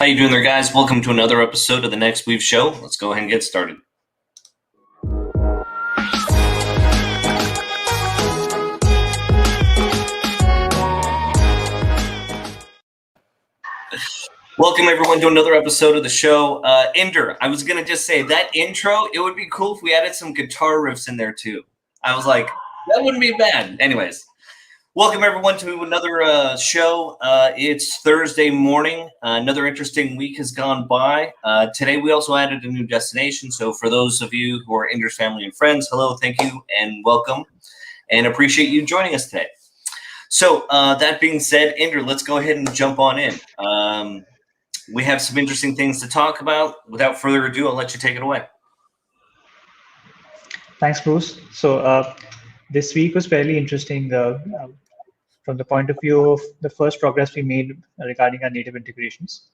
you doing there, guys? Welcome to another episode of the Nexweave Show. Let's go ahead and get started. Welcome, everyone, to another episode of the show. Ender, I was going to just say that intro, it would be cool if we added some guitar riffs in there, too. I was like, that wouldn't be bad. Anyways, welcome, everyone, to another show. It's Thursday morning. Another interesting week has gone by. Today, we also added a new destination. So for those of you who are Ender's family and friends, hello, thank you, and welcome, and appreciate you joining us today. So that being said, Ender, let's go ahead and jump on in. We have some interesting things to talk about. Without further ado, I'll let you take it away. Thanks, Bruce. So this week was fairly interesting from the point of view of the first progress we made regarding our native integrations.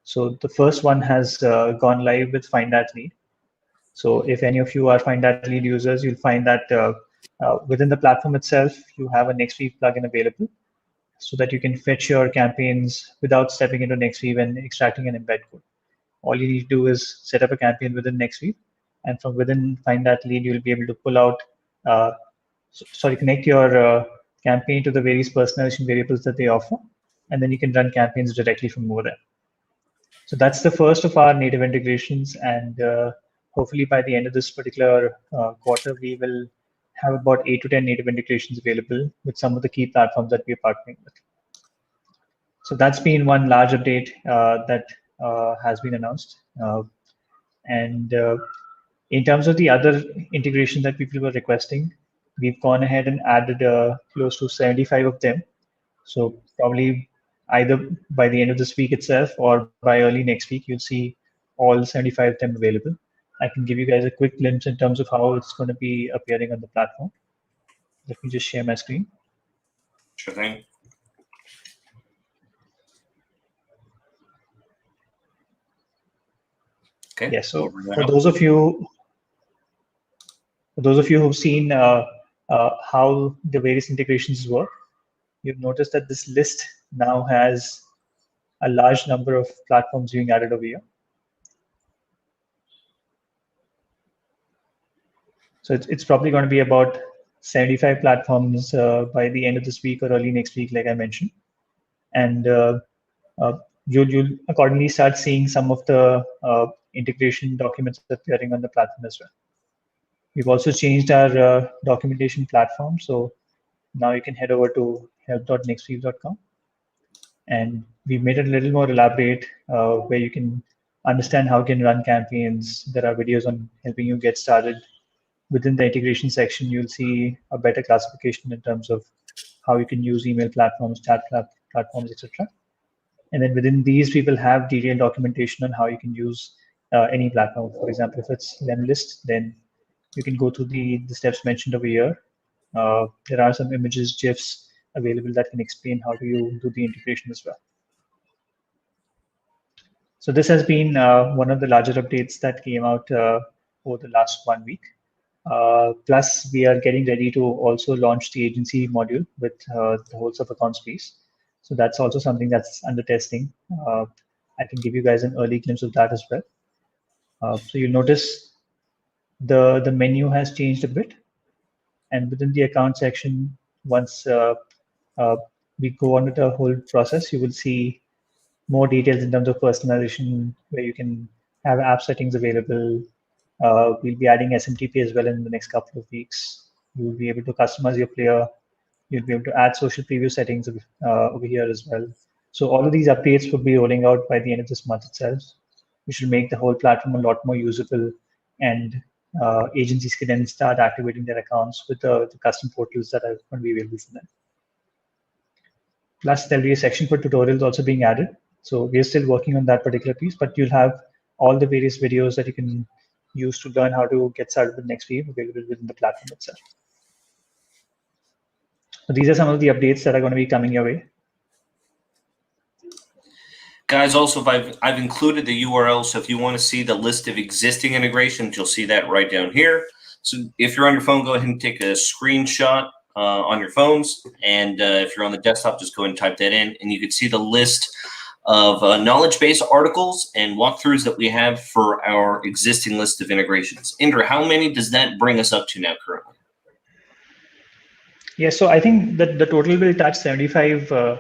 So the first one has gone live with Find That Lead. So if any of you are Find That Lead users, you'll find that within the platform itself, you have a Nexweave plugin available, so that you can fetch your campaigns without stepping into Nexweave and extracting an embed code. All you need to do is set up a campaign within Nexweave, and from within Find That Lead, you'll be able to pull out, connect your campaign to the various personalization variables that they offer, and then you can run campaigns directly from over there. So that's the first of our native integrations, and hopefully by the end of this particular quarter, we will have about 8 to 10 native integrations available with some of the key platforms that we are partnering with. So that's been one large update that has been announced. And in terms of the other integration that people were requesting, we've gone ahead and added close to 75 of them. So probably either by the end of this week itself or by early next week, you'll see all 75 of them available. I can give you guys a quick glimpse in terms of how it's going to be appearing on the platform. Let me just share my screen. Sure thing. Okay. Yeah. So for those of you who've seen how the various integrations work, you've noticed that this list now has a large number of platforms being added over here. So it's probably going to be about 75 platforms by the end of this week or early next week, like I mentioned. And you'll accordingly start seeing some of the integration documents appearing on the platform as well. We've also changed our documentation platform. So now you can head over to help.nexweave.com. And we've made it a little more elaborate where you can understand how you can run campaigns. There are videos on helping you get started. Within the integration section, you'll see a better classification in terms of how you can use email platforms, chat platforms, etc. And then within these, we will have detailed documentation on how you can use any platform. For example, if it's Lemlist, then you can go through the steps mentioned over here. There are some images, GIFs available that can explain how do you do the integration as well. So this has been one of the larger updates that came out over the last 1 week. Plus, we are getting ready to also launch the agency module with the whole of accounts piece. So that's also something that's under testing. I can give you guys an early glimpse of that as well. So you'll notice the menu has changed a bit. And within the account section, once we go on with the whole process, you will see more details in terms of personalization, where you can have app settings available. We'll be adding SMTP as well in the next couple of weeks. You'll be able to customize your player. You'll be able to add social preview settings over here as well. So all of these updates will be rolling out by the end of this month itself, which will make the whole platform a lot more usable, and agencies can then start activating their accounts with the custom portals that are going to be available for them. Plus, there'll be a section for tutorials also being added. So we're still working on that particular piece, but you'll have all the various videos that you can use to learn how to get started with Nexweave available within the platform itself. So these are some of the updates that are going to be coming your way. Guys, also, I've included the URL, so if you want to see the list of existing integrations, you'll see that right down here. So if you're on your phone, go ahead and take a screenshot on your phones, and if you're on the desktop, just go ahead and type that in, and you can see the list of knowledge base articles and walkthroughs that we have for our existing list of integrations. Indra, how many does that bring us up to now currently? Yeah, so I think that the total will touch 75 by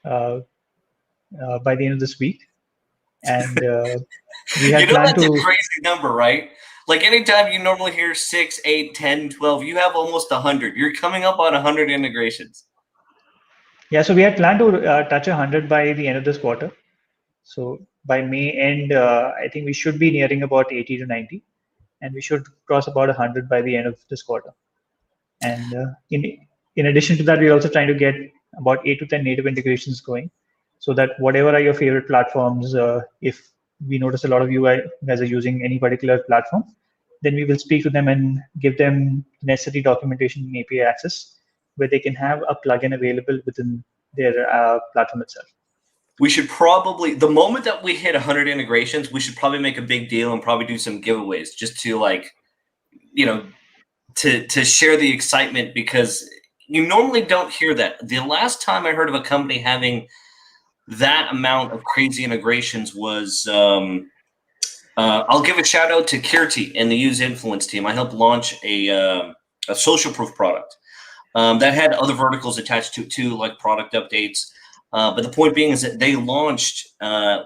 the end of this week. And we had planned that's to. a crazy number, right? Like anytime you normally hear 6, 8, 10, 12, you have almost 100. You're coming up on 100 integrations. Yeah, so we had planned to touch 100 by the end of this quarter. So by May end, I think we should be nearing about 80 to 90, and we should cross about 100 by the end of this quarter. And in addition to that, we're also trying to get about 8 to 10 native integrations going, so that whatever are your favorite platforms, if we notice a lot of you guys are using any particular platform, then we will speak to them and give them necessary documentation and API access, where they can have a plugin available within their platform itself. We should probably, the moment that we hit 100 integrations, we should probably make a big deal and probably do some giveaways just to to share the excitement, because you normally don't hear that. The last time I heard of a company having that amount of crazy integrations was, I'll give a shout out to Kirti and the Use Influence team. I helped launch a social proof product that had other verticals attached to it too, like product updates. But the point being is that they launched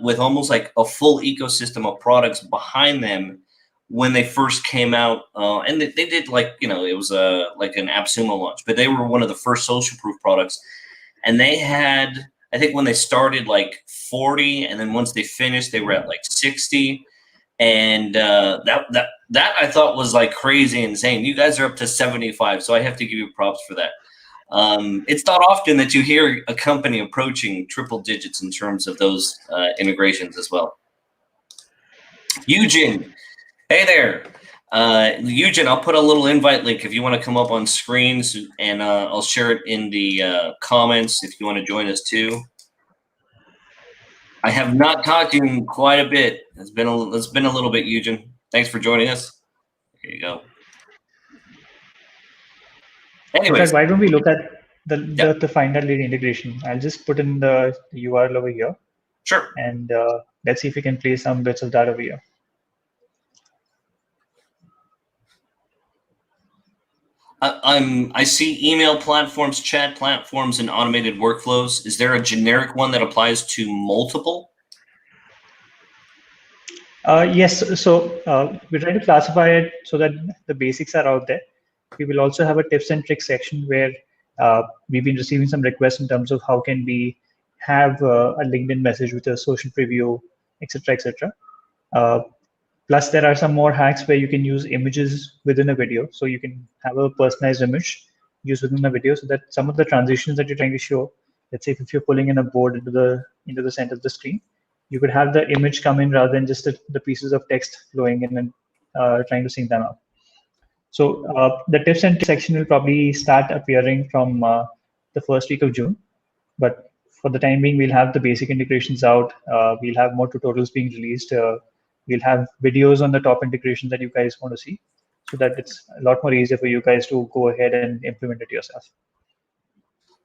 with almost like a full ecosystem of products behind them when they first came out. And they did it was like an AppSumo launch, but they were one of the first social proof products. And they had, I think when they started, like 40, and then once they finished, they were at like 60. And that I thought was like crazy insane. You guys are up to 75, so I have to give you props for that. It's not often that you hear a company approaching triple digits in terms of those integrations as well. Eugene, hey there. Eugene, I'll put a little invite link if you want to come up on screens, and I'll share it in the comments if you want to join us too. I have not talked to you in quite a bit. It's been a little bit, Eugene. Thanks for joining us. Here you go. Anyways, in fact, why don't we look at the final lead integration? I'll just put in the URL over here. Sure. And let's see if we can play some bits of that over here. I see email platforms, chat platforms, and automated workflows. Is there a generic one that applies to multiple? Yes. So we're trying to classify it so that the basics are out there. We will also have a tips and tricks section where we've been receiving some requests in terms of how can we have a LinkedIn message with a social preview, etc., etc. Plus, there are some more hacks where you can use images within a video. So you can have a personalized image used within a video, so that some of the transitions that you're trying to show, let's say if you're pulling in a board into the center of the screen, you could have the image come in rather than just the pieces of text flowing in and trying to sync them up. So the tips and tricks section will probably start appearing from the first week of June. But for the time being, we'll have the basic integrations out. We'll have more tutorials being released. We'll have videos on the top integrations that you guys want to see, so that it's a lot more easier for you guys to go ahead and implement it yourself.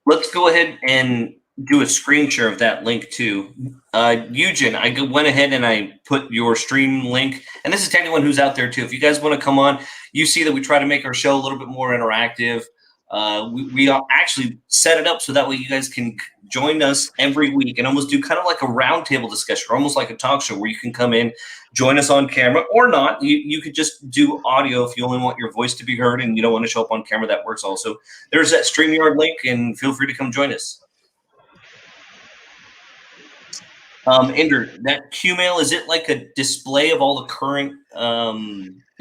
Let's go ahead and do a screen share of that link too. Eugene, I went ahead and I put your stream link, and this is to anyone who's out there too. If you guys want to come on, you see that we try to make our show a little bit more interactive. We actually set it up so that way you guys can join us every week and almost do kind of like a roundtable discussion, or almost like a talk show where you can come in, join us on camera or not. You could just do audio if you only want your voice to be heard and you don't want to show up on camera. That works also. There's that StreamYard link, and feel free to come join us. Inder, that QMail, is it like a display of all the current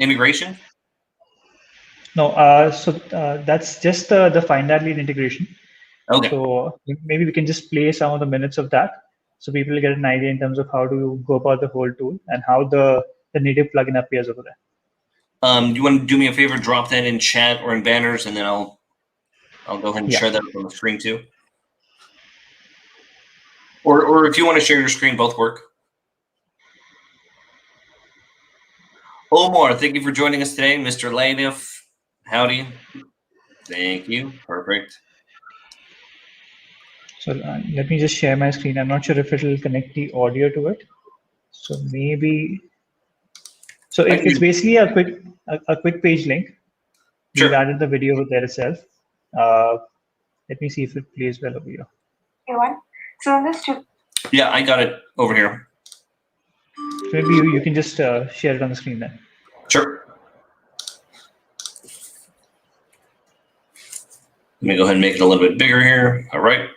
integration? No, so that's just the find that lead integration. Okay. So maybe we can just play some of the minutes of that, so people get an idea in terms of how to go about the whole tool and how the native plugin appears over there. You want to do me a favor, drop that in chat or in banners, and then I'll go ahead and share that up on the screen too. Or if you want to share your screen, both work. Omar, thank you for joining us today. Mr. Lainif, howdy. Thank you. Perfect. So let me just share my screen. I'm not sure if it will connect the audio to it. So maybe, so it's basically a quick page link. We've Sure. added the video over there itself. Let me see if it plays well over here. So this Yeah, I got it over here. Maybe you can just share it on the screen then. Sure. Let me go ahead and make it a little bit bigger here. All right.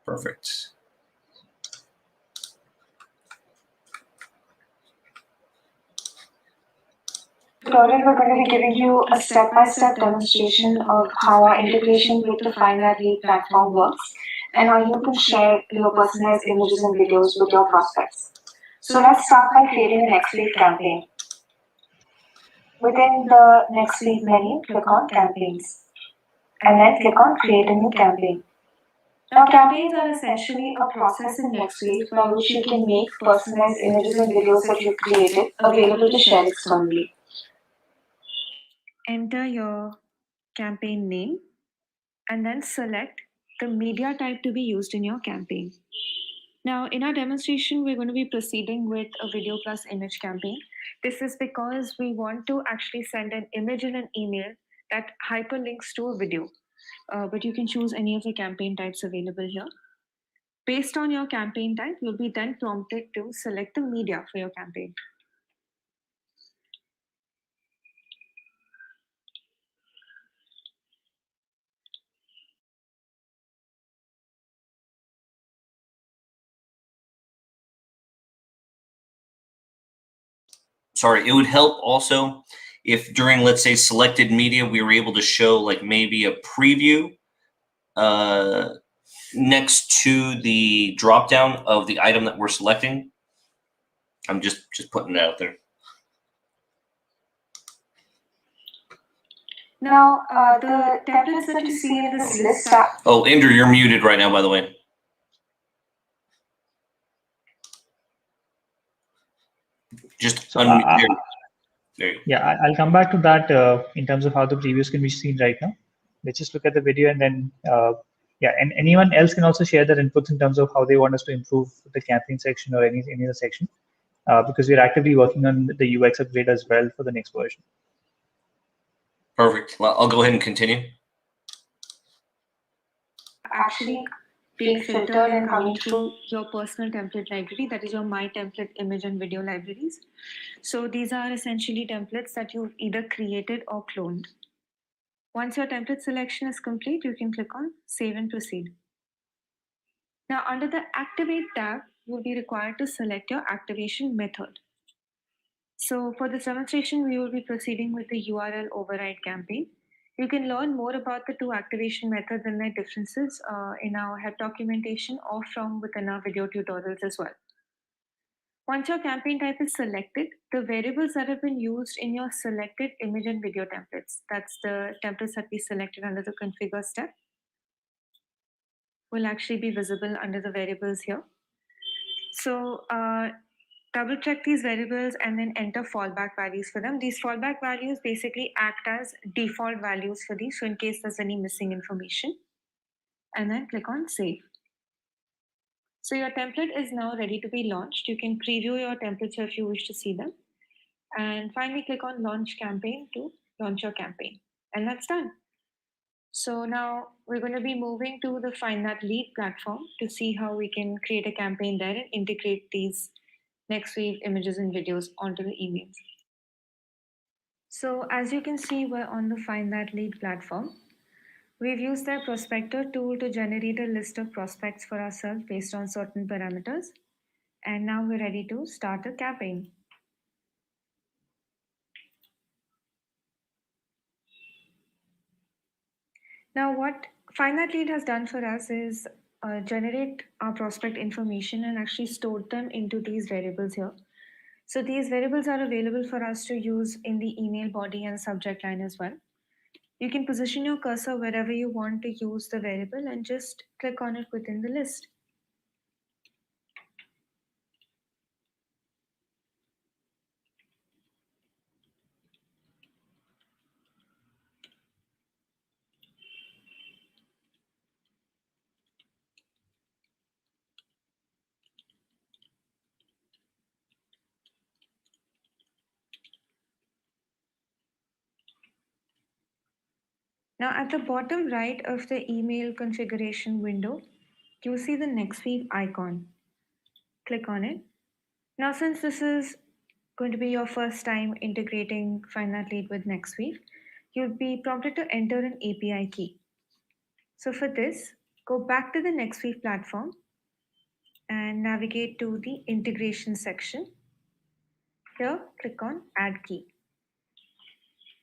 Perfect. tutorial, we're going to be giving you a step-by-step demonstration of how our integration with the Find That Lead platform works and how you can share your personalized images and videos with your prospects. So let's start by creating a Nexweave campaign. Within the Nexweave menu, click on Campaigns and then click on Create a New Campaign. Now, campaigns are essentially a process in Nexweave by which you can make personalized images and videos that you've created available to share externally. Enter your campaign name and then select the media type to be used in your campaign. Now, in our demonstration, we're going to be proceeding with a video plus image campaign. This is because we want to actually send an image in an email that hyperlinks to a video. But you can choose any of the campaign types available here. Based on your campaign type, you'll be then prompted to select the media for your campaign. Sorry, it would help also if during, let's say, selected media, we were able to show like maybe a preview next to the drop down of the item that we're selecting. I'm just putting it out there. Now, the templates that you see in this list are... Oh, Andrew, you're muted right now, by the way. Just So, unmute. There you go. Yeah, I'll come back to that in terms of how the previews can be seen right now. Let's just look at the video and then, yeah, and anyone else can also share their inputs in terms of how they want us to improve the campaign section or any other section, because we're actively working on the UX upgrade as well for the next version. Perfect. Well, I'll go ahead and continue. actually being filtered and coming through your personal template library, that is your My Template image and video libraries. So these are essentially templates that you've either created or cloned. Once your template selection is complete, you can click on Save and Proceed. Now, under the Activate tab, you'll be required to select your activation method. So for this demonstration, we will be proceeding with the URL override campaign. You can learn more about the two activation methods and their differences in our help documentation or from within our video tutorials as well. Once your campaign type is selected, the variables that have been used in your selected image and video templates, that's the templates that we selected under the configure step, will actually be visible under the variables here. So double check these variables and then enter fallback values for them. These fallback values basically act as default values for these, so in case there's any missing information. And then click on Save. So your template is now ready to be launched. You can preview your templates if you wish to see them. And finally click on Launch Campaign to launch your campaign. And that's done. So now we're going to be moving to the Find That Lead platform to see how we can create a campaign there and integrate these Nexweave images and videos onto the emails. So as you can see, we're on the Find That Lead platform. We've used their prospector tool to generate a list of prospects for ourselves based on certain parameters. And now we're ready to start a campaign. Now what Find That Lead has done for us is generate our prospect information and actually stored them into these variables here. So these variables are available for us to use in the email body and subject line as well. You can position your cursor wherever you want to use the variable and just click on it within the list. Now at the bottom right of the email configuration window, you'll see the Nexweave icon. Click on it. Now since this is going to be your first time integrating Find That Lead with Nexweave, you'll be prompted to enter an API key. So for this, go back to the Nexweave platform and navigate to the integration section. Here, click on Add Key.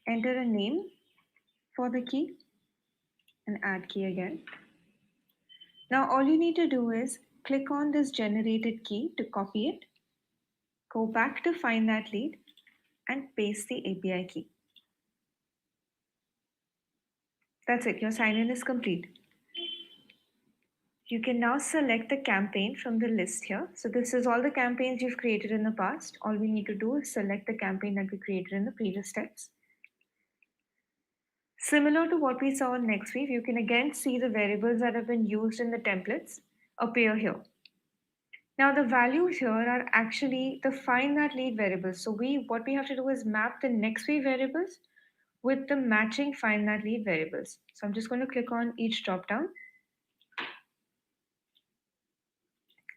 Enter a name for the key and add key again. Now all you need to do is click on this generated key to copy it, go back to Find That Lead and paste the API key. That's it, your sign-in is complete. You can now select the campaign from the list here. So this is all the campaigns you've created in the past. All we need to do is select the campaign that we created in the previous steps. Similar to what we saw in Nexweave, you can again see the variables that have been used in the templates appear here. Now the values here are actually the Find That Lead variables. So what we have to do is map the Nexweave variables with the matching Find That Lead variables. So I'm just going to click on each dropdown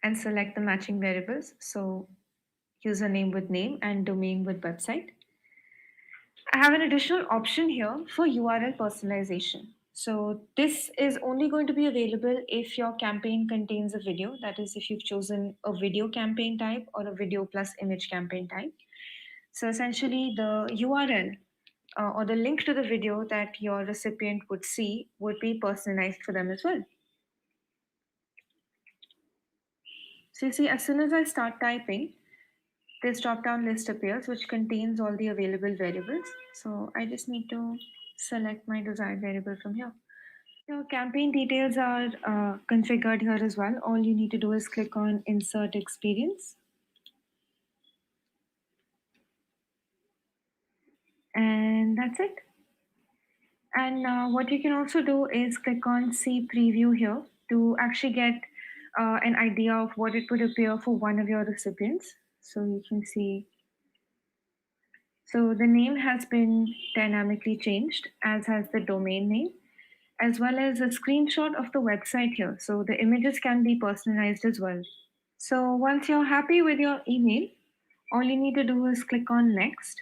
and select the matching variables. So username with name and domain with website. I have an additional option here for URL personalization. So this is only going to be available if your campaign contains a video. That is, if you've chosen a video campaign type or a video plus image campaign type. So essentially the URL or the link to the video that your recipient would see would be personalized for them as well. So you see, as soon as I start typing, this drop-down list appears, which contains all the available variables. So I just need to select my desired variable from here. Your campaign details are configured here as well. All you need to do is click on Insert Experience. And that's it. And what you can also do is click on See Preview here to actually get an idea of what it would appear for one of your recipients. So you can see. So the name has been dynamically changed, as has the domain name, as well as a screenshot of the website here. So the images can be personalized as well. So once you're happy with your email, all you need to do is click on Next.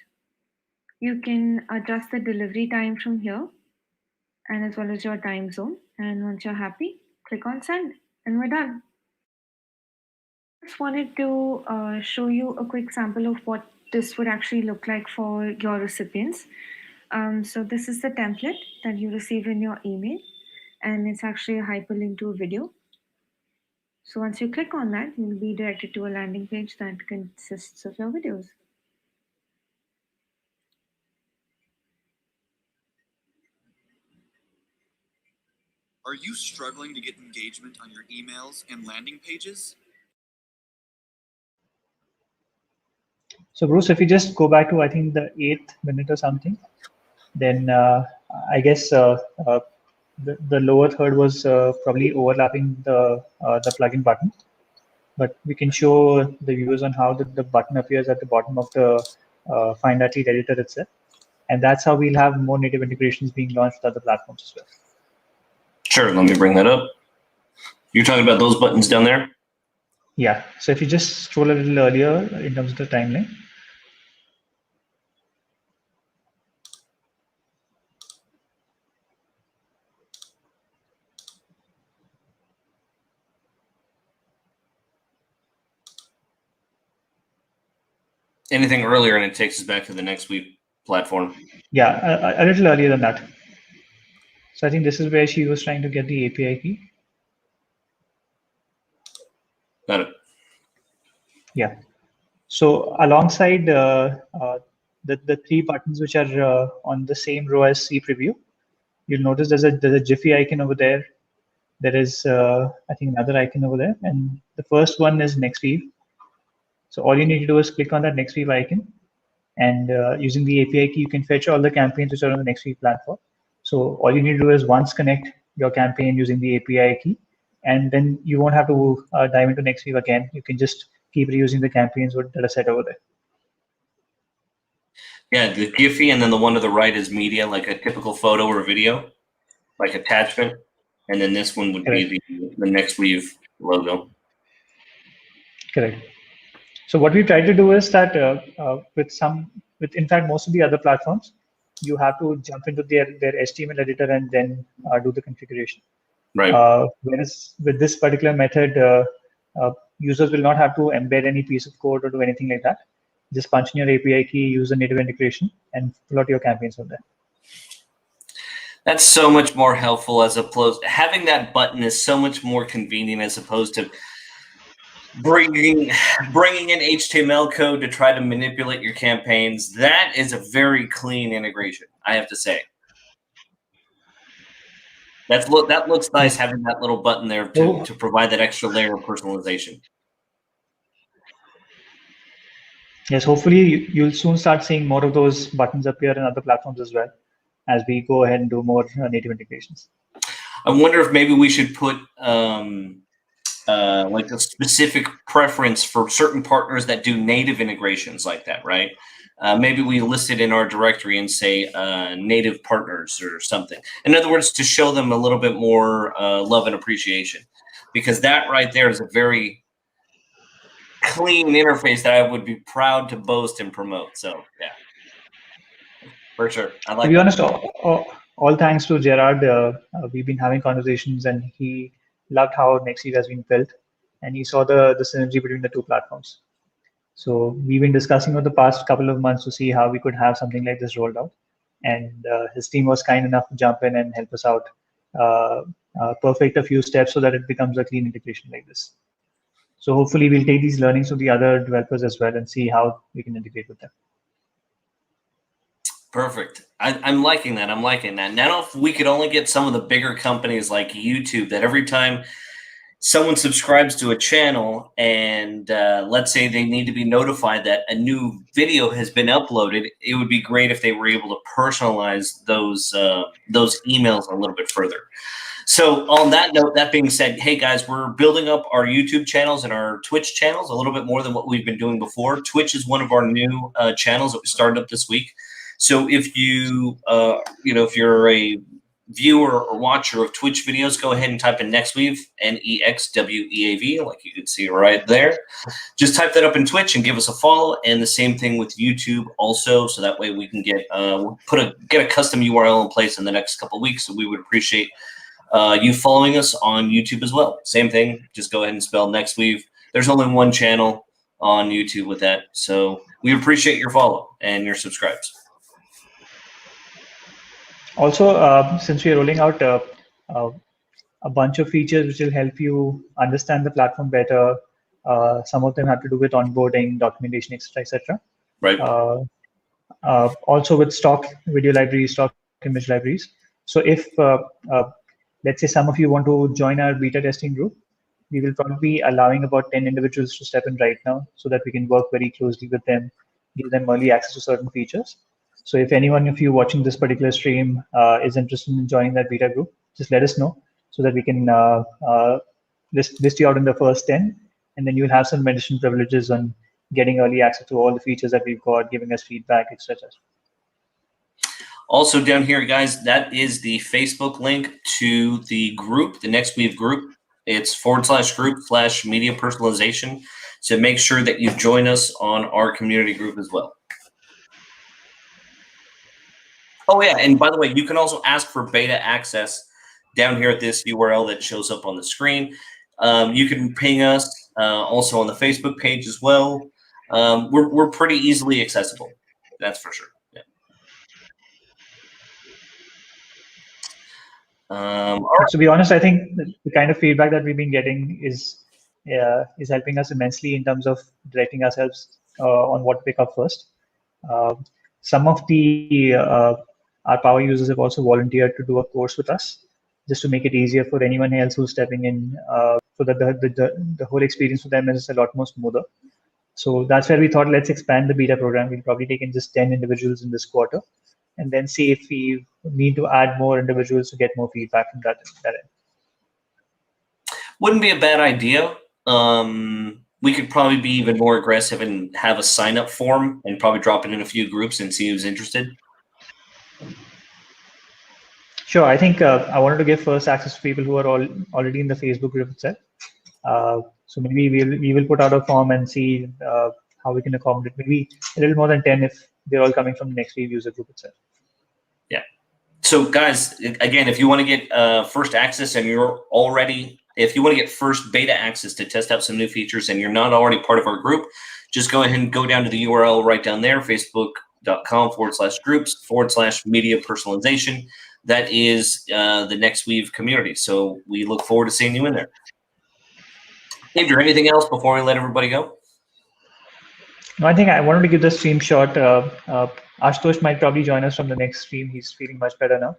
You can adjust the delivery time from here and as well as your time zone. And once you're happy, click on Send and we're done. Just wanted to show you a quick sample of what this would actually look like for your recipients. So this is the template that you receive in your email, and it's actually a hyperlink to a video. So once you click on that, you'll be directed to a landing page that consists of your videos. Are you struggling to get engagement on your emails and landing pages? So Bruce, if you just go back to, I think, the 8th minute or something, then I guess the lower third was probably overlapping the plugin button. But we can show the viewers on how the button appears at the bottom of the Find That Lead editor itself. And that's how we'll have more native integrations being launched with other platforms as well. Sure, let me bring that up. You're talking about those buttons down there? Yeah, so if you just scroll a little earlier in terms of the timeline. Anything earlier and it takes us back to the Nexweave platform. Yeah, a little earlier than that. So I think this is where she was trying to get the API key. Got it. Yeah. So alongside the 3 buttons which are on the same row as See Preview, you'll notice there's a Jiffy icon over there. There is, I think, another icon over there. And the first one is Nexweave. So all you need to do is click on that Nexweave icon. And using the API key, you can fetch all the campaigns which are on the Nexweave platform. So all you need to do is once connect your campaign using the API key, and then you won't have to dive into Nexweave again. You can just keep reusing the campaigns that are set over there. Yeah, the Giphy, and then the one to the right is media, like a typical photo or video. like attachment, and then this one would be the Nexweave logo. Correct. So what we try to do is that with in fact most of the other platforms, you have to jump into their HTML editor and then do the configuration. Right. Whereas with this particular method, users will not have to embed any piece of code or do anything like that. Just punch in your API key, use a native integration, and pull out your campaigns from there. That's so much more helpful as opposed having that button is so much more convenient as opposed to bringing in HTML code to try to manipulate your campaigns. That is a very clean integration, I have to say. That looks nice, having that little button there to provide that extra layer of personalization. Yes, hopefully you'll soon start seeing more of those buttons appear in other platforms as well as we go ahead and do more native integrations. I wonder if maybe we should put like a specific preference for certain partners that do native integrations like that, right? Maybe we list it in our directory and say native partners or something. In other words, to show them a little bit more love and appreciation, because that right there is a very clean interface that I would be proud to boast and promote. So yeah, for sure. I like. To be honest, all thanks to Gerard, we've been having conversations, and he loved how Nexweave has been built, and he saw the synergy between the two platforms. So we've been discussing over the past couple of months to see how we could have something like this rolled out, and his team was kind enough to jump in and help us out, perfect a few steps so that it becomes a clean integration like this. So hopefully we'll take these learnings to the other developers as well and see how we can integrate with them. Perfect. I'm liking that. I'm liking that. Now, if we could only get some of the bigger companies like YouTube that every time someone subscribes to a channel and let's say they need to be notified that a new video has been uploaded, it would be great if they were able to personalize those emails a little bit further. So on that note, that being said, hey guys, we're building up our YouTube channels and our Twitch channels a little bit more than what we've been doing before. Twitch is one of our new channels that we started up this week. So if you, if you're a viewer or watcher of Twitch videos, go ahead and type in Nexweave, Nexweav, like you can see right there. Just type that up in Twitch and give us a follow. And the same thing with YouTube also, so that way we can get get a custom URL in place in the next couple of weeks. So we would appreciate you following us on YouTube as well. Same thing, just go ahead and spell Nexweave. There's only one channel on YouTube with that. So we appreciate your follow and your subscribes. Also, since we are rolling out a bunch of features which will help you understand the platform better, some of them have to do with onboarding, documentation, etc. Right. Also with stock video libraries, stock image libraries. So if, let's say some of you want to join our beta testing group, we will probably be allowing about 10 individuals to step in right now so that we can work very closely with them, give them early access to certain features. So if anyone of you watching this particular stream is interested in joining that beta group, just let us know so that we can list you out in the first 10, and then you'll have some additional privileges on getting early access to all the features that we've got, giving us feedback, etc. Also down here, guys, that is the Facebook link to the group, the Nexweave group. It's /group/media personalization. So make sure that you join us on our community group as well. Oh yeah, and by the way, you can also ask for beta access down here at this URL that shows up on the screen. You can ping us also on the Facebook page as well. We're pretty easily accessible, that's for sure. Yeah. All right. To be honest, I think the kind of feedback that we've been getting is helping us immensely in terms of directing ourselves on what to pick up first. Some of our power users have also volunteered to do a course with us, just to make it easier for anyone else who's stepping in, so that the whole experience for them is a lot more smoother. So that's where we thought, let's expand the beta program. We'll probably take in just 10 individuals in this quarter, and then see if we need to add more individuals to get more feedback from that end. Wouldn't be a bad idea. We could probably be even more aggressive and have a sign-up form and probably drop it in a few groups and see who's interested. Sure. I think I wanted to give first access to people who are already in the Facebook group itself. So maybe we will put out a form and see how we can accommodate maybe a little more than 10 if they're all coming from the Nexweave user group itself. Yeah. So guys, again, if you want to get first access and if you want to get first beta access to test out some new features and you're not already part of our group, just go ahead and go down to the URL right down there, facebook.com/groups/media personalization. That is the Nexweave community. So we look forward to seeing you in there. Andrew, anything else before we let everybody go? No, I think I wanted to give the stream short. Ashutosh might probably join us from the next stream. He's feeling much better now.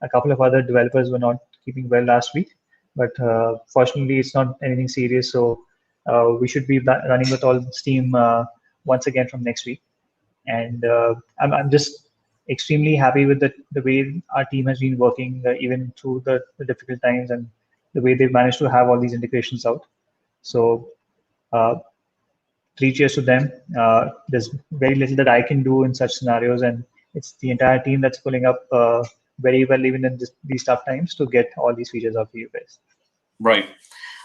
A couple of other developers were not keeping well last week, but fortunately it's not anything serious. So we should be running with all steam once again from next week. And I'm just extremely happy with the way our team has been working even through the difficult times and the way they've managed to have all these integrations out. So 3 cheers to them. There's very little that I can do in such scenarios, and it's the entire team that's pulling up very well even in these tough times to get all these features out for you guys. Right.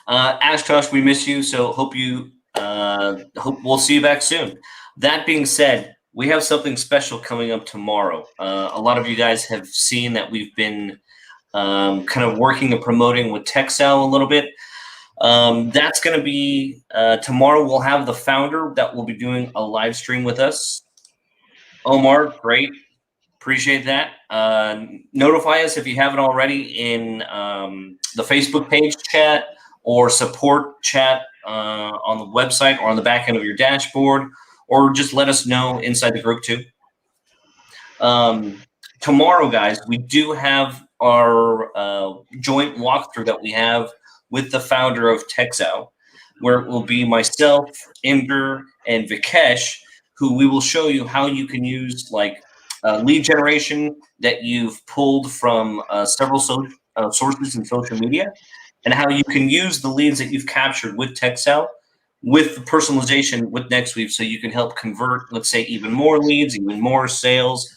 Ashutosh, we miss you, so hope we'll see you back soon. That being said, we have something special coming up tomorrow. A lot of you guys have seen that we've been kind of working and promoting with TechSal a little bit. That's going to be tomorrow. We'll have the founder that will be doing a live stream with us. Omar, great. Appreciate that. Notify us if you haven't already in the Facebook page chat or support chat on the website or on the back end of your dashboard, or just let us know inside the group too. Tomorrow, guys, we do have our joint walkthrough that we have with the founder of TechSal, where it will be myself, Inder, and Vikesh, who we will show you how you can use like lead generation that you've pulled from several sources in social media, and how you can use the leads that you've captured with TechSal with the personalization with Nexweave, so you can help convert, let's say, even more leads, even more sales,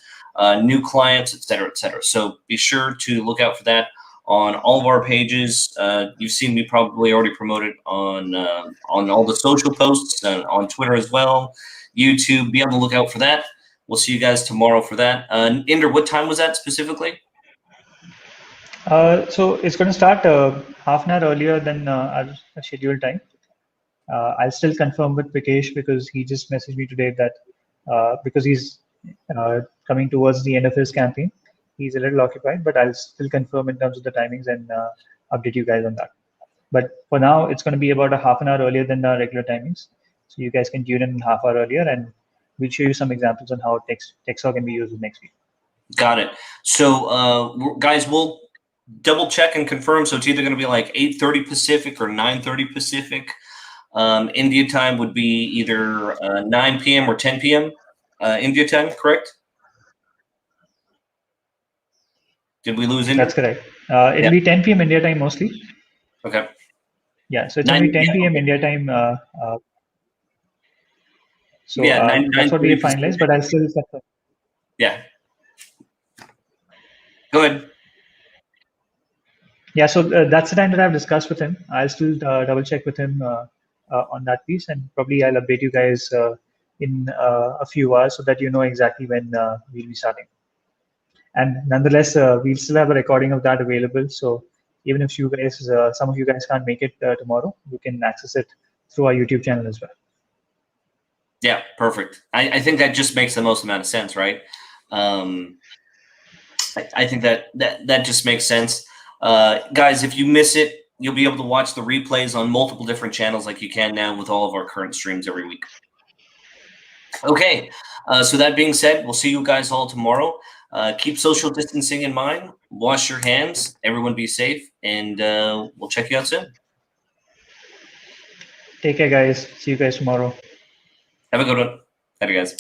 new clients, et cetera, et cetera. So be sure to look out for that on all of our pages. You've seen me probably already promoted on all the social posts, on Twitter as well, YouTube. Be on the lookout for that. We'll see you guys tomorrow for that. Inder, what time was that specifically? So it's going to start half an hour earlier than our scheduled time. I'll still confirm with Vikesh because he just messaged me today that because he's coming towards the end of his campaign, he's a little occupied, but I'll still confirm in terms of the timings and update you guys on that. But for now, it's going to be about a half an hour earlier than the regular timings. So you guys can tune in half hour earlier, and we'll show you some examples on how TechSal can be used next week. Got it. So guys, we'll double check and confirm. So it's either going to be like 8:30 Pacific or 9:30 Pacific. India time would be either 9 p.m. or 10 p.m. India time, correct? Did we lose India? That's correct. It'll be 10 p.m. India time mostly. Okay. Yeah, so it's going to be 10 p.m. India time. So yeah, that's what we finalized, but I'll still confirm. Yeah. Go ahead. Yeah, so that's the time that I've discussed with him. I'll still double check with him on that piece, and probably I'll update you guys in a few hours so that you know exactly when we'll be starting. And nonetheless, we'll still have a recording of that available. So even if you guys, some of you guys can't make it tomorrow, you can access it through our YouTube channel as well. Yeah, perfect. I think that just makes the most amount of sense, right? I think that just makes sense. Guys, if you miss it, you'll be able to watch the replays on multiple different channels like you can now with all of our current streams every week. Okay, so that being said, we'll see you guys all tomorrow. Keep social distancing in mind. Wash your hands. Everyone be safe, and we'll check you out soon. Take care, guys. See you guys tomorrow. Have a good one. Later, guys.